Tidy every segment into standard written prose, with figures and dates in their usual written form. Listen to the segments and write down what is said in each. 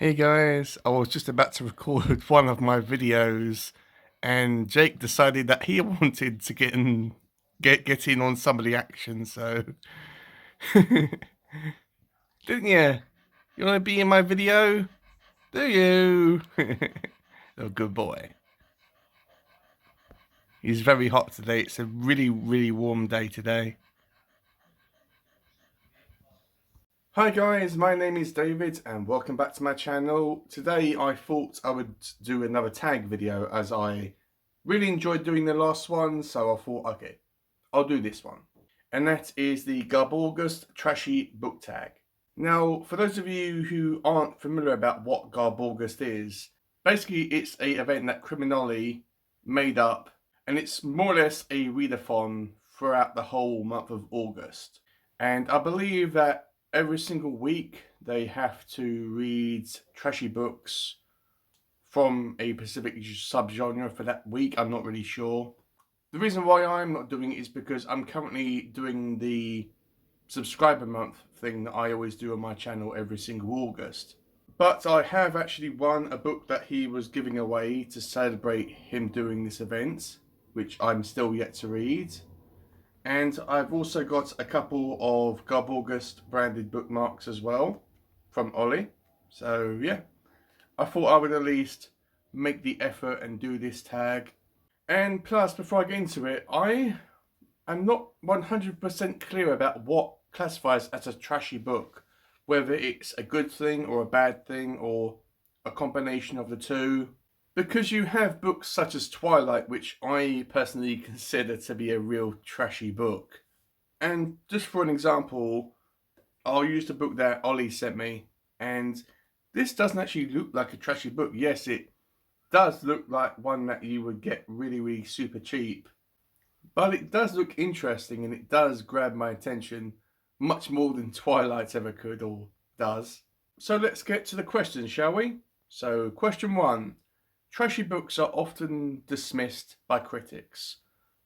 Hey guys, I was just about to record one of my videos and Jake decided that he wanted to get in on some of the action, so didn't you? You want to be in my video? Do you? Oh, good boy. He's very hot today. It's a really warm day today. Hi guys, my name is David and welcome back to my channel. Today I thought I would do another tag video as I really enjoyed doing the last one, so I thought, okay, I'll do this one. And that is the GarbAugust Trashy Book Tag. Now, for those of you who aren't familiar about what GarbAugust is, basically it's a event that CriminOlly made up, and it's more or less a readathon throughout the whole month of August. And I believe that every single week they have to read trashy books from a specific subgenre for that week. I'm not really sure. The reason why I'm not doing it is because I'm currently doing the subscriber month thing that I always do on my channel every single August. But I have actually won a book that he was giving away to celebrate him doing this event, which I'm still yet to read. And I've also got a couple of GarbAugust branded bookmarks as well from Ollie. So yeah, I thought I would at least make the effort and do this tag. And plus, before I get into it, I am not 100% clear about what classifies as a trashy book. Whether it's a good thing or a bad thing or a combination of the two. Because you have books such as Twilight, which I personally consider to be a real trashy book. And just for an example, I'll use the book that Ollie sent me. And this doesn't actually look like a trashy book. Yes, it does look like one that you would get really super cheap. But it does look interesting and it does grab my attention much more than Twilight ever could or does. So let's get to the questions, shall we? So question 1. Trashy books are often dismissed by critics.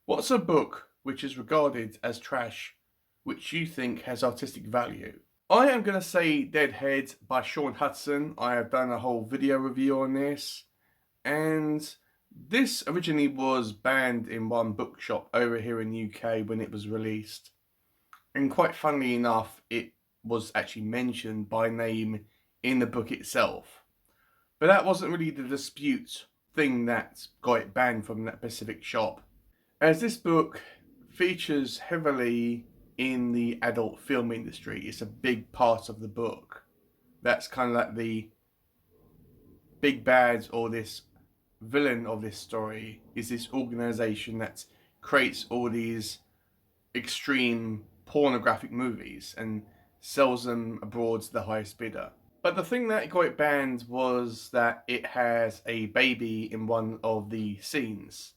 What's a book which is regarded as trash which you think has artistic value? I am going to say Deadhead by Sean Hudson. I have done a whole video review on this. And this originally was banned in one bookshop over here in the UK when it was released. And quite funnily enough, it was actually mentioned by name in the book itself. But that wasn't really the dispute thing that got it banned from that specific shop. As this book features heavily in the adult film industry, it's a big part of the book. That's kind of like the big bad or this villain of this story is this organization that creates all these extreme pornographic movies and sells them abroad to the highest bidder. But the thing that got it banned was that it has a baby in one of the scenes.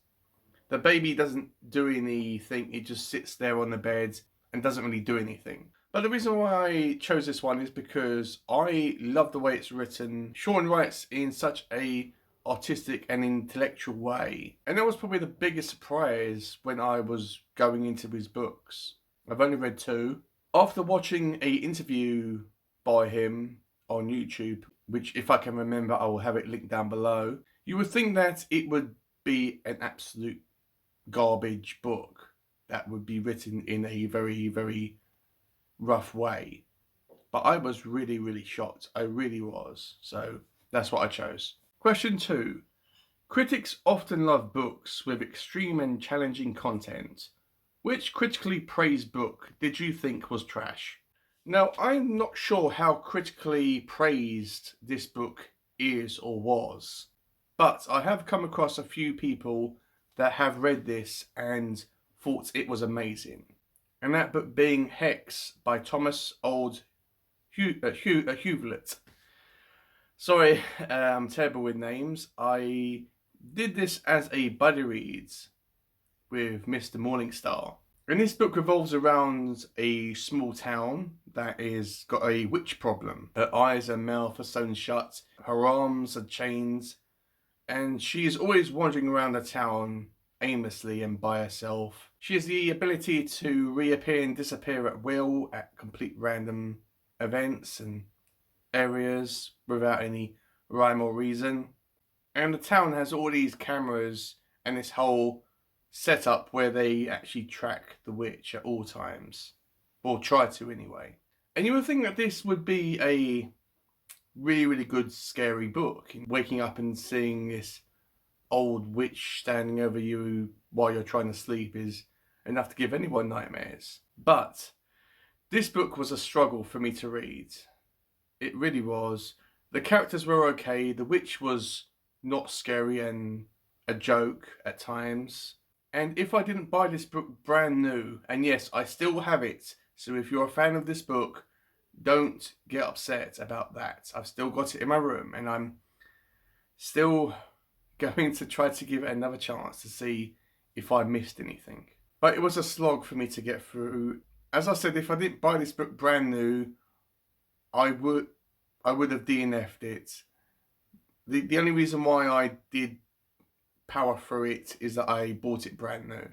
The baby doesn't do anything, it just sits there on the bed and doesn't really do anything. But the reason why I chose this one is because I love the way it's written. Sean writes in such a artistic and intellectual way. And that was probably the biggest surprise when I was going into his books. I've only read 2. After watching a interview by him on YouTube, which if I can remember I will have it linked down below, you would think that it would be an absolute garbage book that would be written in a very rough way. But I was really shocked. I really was. So that's what I chose. Question 2. Critics often love books with extreme and challenging content. Which critically praised book did you think was trash? Now, I'm not sure how critically praised this book is or was, but I have come across a few people that have read this and thought it was amazing. And that book being Hex by Thomas Old Hewlett. Sorry, I'm terrible with names. I did this as a buddy reads with Mr. Morningstar. And this book revolves around a small town that is got a witch problem. Her eyes and mouth are sewn shut, her arms are chained, and she is always wandering around the town aimlessly and by herself. She has the ability to reappear and disappear at will at complete random events and areas without any rhyme or reason. And the town has all these cameras and this whole setup where they actually track the witch at all times. Or try to anyway. And you would think that this would be a really, really good scary book. Waking up and seeing this old witch standing over you while you're trying to sleep is enough to give anyone nightmares. But this book was a struggle for me to read. It really was. The characters were okay. The witch was not scary and a joke at times. And if I didn't buy this book brand new, and yes, I still have it, so if you're a fan of this book, don't get upset about that. I've still got it in my room, and I'm still going to try to give it another chance to see if I missed anything. But it was a slog for me to get through. As I said, if I didn't buy this book brand new, I would have DNF'd it. The only reason why I did power through it is that I bought it brand new.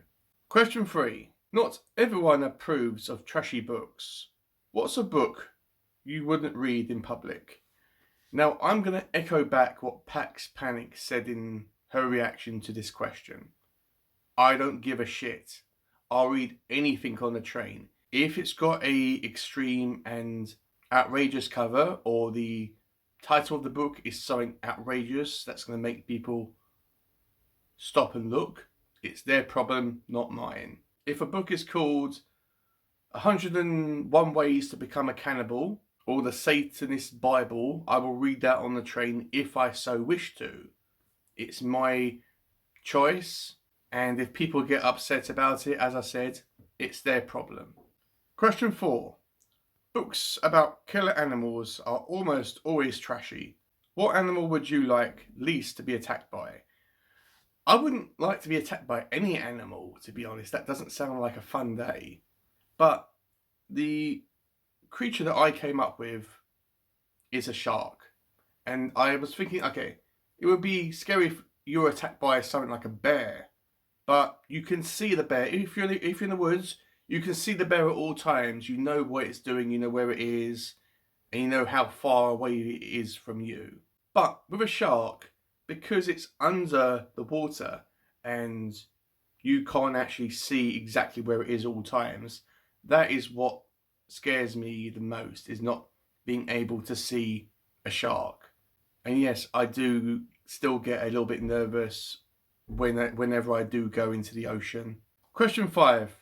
Question 3. Not everyone approves of trashy books. What's a book you wouldn't read in public? Now, I'm going to echo back what Pax Panic said in her reaction to this question. I don't give a shit. I'll read anything on the train. If it's got a extreme and outrageous cover, or the title of the book is something outrageous that's going to make people stop and look, it's their problem, not mine. If a book is called 101 Ways to Become a Cannibal, or the Satanist Bible, I will read that on the train if I so wish to. It's my choice, and if people get upset about it, as I said, it's their problem. Question 4. Books about killer animals are almost always trashy. What animal would you like least to be attacked by? I wouldn't like to be attacked by any animal, to be honest. That doesn't sound like a fun day. But the creature that I came up with is a shark. And I was thinking, okay, it would be scary if you were attacked by something like a bear. But you can see the bear. If you're in the woods, you can see the bear at all times. You know what it's doing, you know where it is, and you know how far away it is from you. But with a shark, because it's under the water and you can't actually see exactly where it is at all times, that is what scares me the most, is not being able to see a shark. And yes, I do still get a little bit nervous whenever I do go into the ocean. Question 5.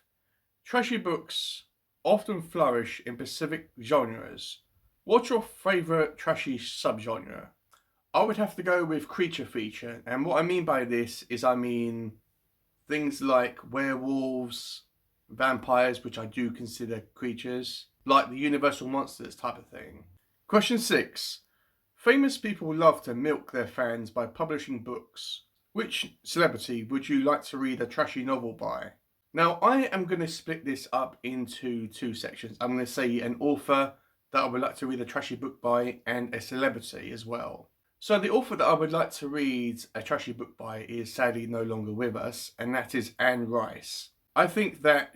Trashy books often flourish in specific genres. What's your favourite trashy subgenre? I would have to go with creature feature, and what I mean by this is I mean things like werewolves, vampires, which I do consider creatures, like the Universal Monsters type of thing. Question 6. Famous people love to milk their fans by publishing books. Which celebrity would you like to read a trashy novel by? Now, I am going to split this up into 2 sections. I'm going to say an author that I would like to read a trashy book by, and a celebrity as well. So the author that I would like to read a trashy book by is sadly no longer with us, and that is Anne Rice. I think that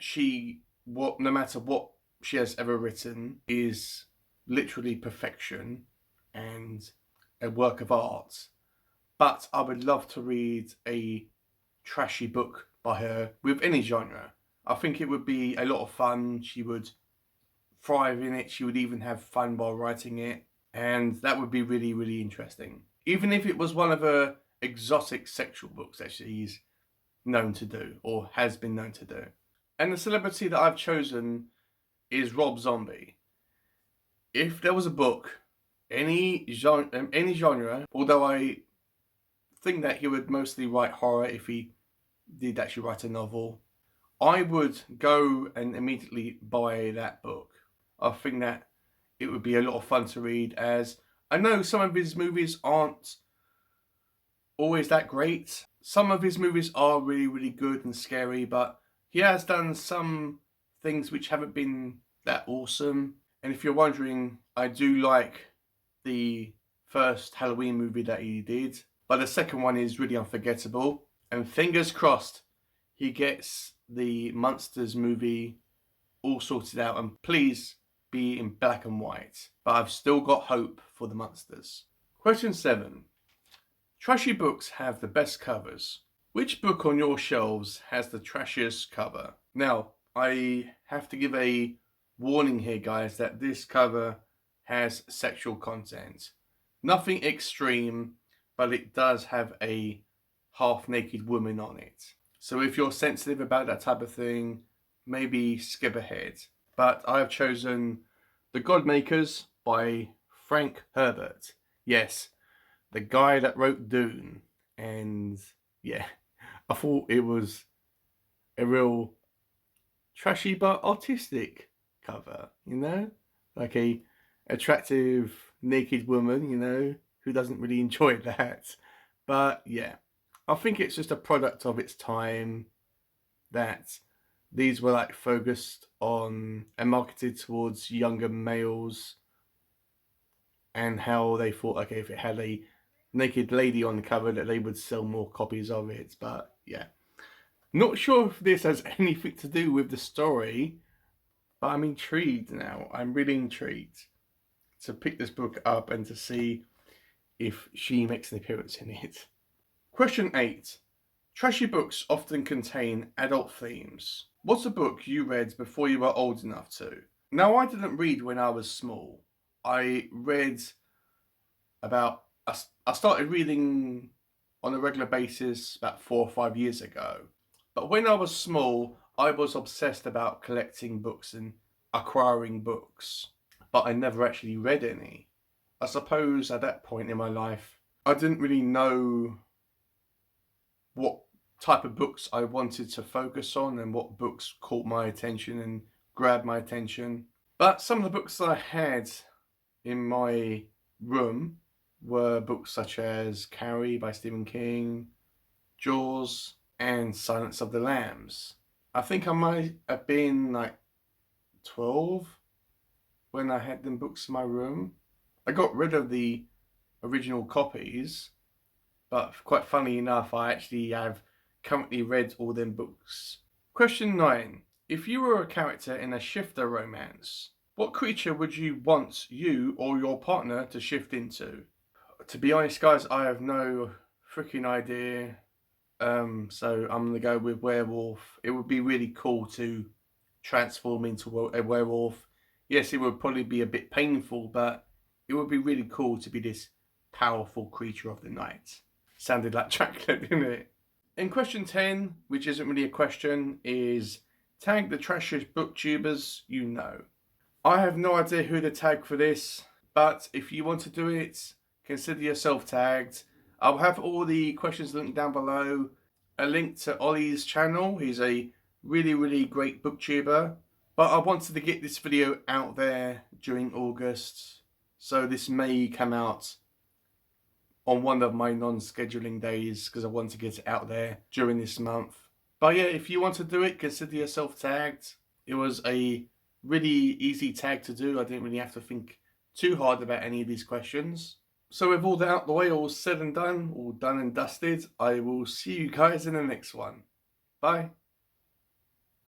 no matter what she has ever written, is literally perfection and a work of art. But I would love to read a trashy book by her with any genre. I think it would be a lot of fun. She would thrive in it. She would even have fun while writing it. And that would be really, really interesting. Even if it was one of her exotic sexual books that she's known to do, or has been known to do. And the celebrity that I've chosen is Rob Zombie. If there was a book, any genre, although I think that he would mostly write horror if he did actually write a novel, I would go and immediately buy that book. I think that it would be a lot of fun to read, as I know some of his movies aren't always that great. Some of his movies are really, really good and scary, but he has done some things which haven't been that awesome. And if you're wondering, I do like the first Halloween movie that he did, but the second one is really unforgettable. And fingers crossed he gets the Monsters movie all sorted out, and please be in black and white, but I've still got hope for the monsters. Question 7. Trashy books have the best covers. Which book on your shelves has the trashiest cover? Now, I have to give a warning here, guys, that this cover has sexual content. Nothing extreme, but it does have a half-naked woman on it. So if you're sensitive about that type of thing, maybe skip ahead. But I have chosen The Godmakers by Frank Herbert. Yes, the guy that wrote Dune. And yeah, I thought it was a real trashy but artistic cover, you know? Like a attractive naked woman, you know, who doesn't really enjoy that. But yeah, I think it's just a product of its time that these were like focused on and marketed towards younger males, and how they thought, okay, if it had a naked lady on the cover, that they would sell more copies of it. But yeah, not sure if this has anything to do with the story, but I'm intrigued now. I'm really intrigued to pick this book up and to see if she makes an appearance in it. Question 8. Trashy books often contain adult themes. What's a book you read before you were old enough to? Now, I didn't read when I was small. I read I started reading on a regular basis about 4 or 5 years ago. But when I was small, I was obsessed about collecting books and acquiring books. But I never actually read any. I suppose at that point in my life, I didn't really know what type of books I wanted to focus on and what books caught my attention and grabbed my attention. But some of the books that I had in my room were books such as Carrie by Stephen King, Jaws, and Silence of the Lambs. I think I might have been like 12 when I had them books in my room. I got rid of the original copies, but quite funny enough, I actually have currently read all them books. Question 9. If you were a character in a shifter romance, what creature would you want you or your partner to shift into? To be honest, guys, I have no freaking idea. So I'm going to go with werewolf. It would be really cool to transform into a werewolf. Yes, it would probably be a bit painful, but it would be really cool to be this powerful creature of the night. Sounded like Dracula, didn't it? And question 10, which isn't really a question, is tag the trashiest booktubers you know. I have no idea who to tag for this, but if you want to do it, consider yourself tagged. I'll have all the questions linked down below. A link to Ollie's channel. He's a really great booktuber. But I wanted to get this video out there during August, so this may come out on one of my non-scheduling days because I want to get it out there during this month. But yeah, if you want to do it, consider yourself tagged. It was a really easy tag to do. I didn't really have to think too hard about any of these questions. So with all that out the way, all said and done, all done and dusted, I will see you guys in the next one. Bye.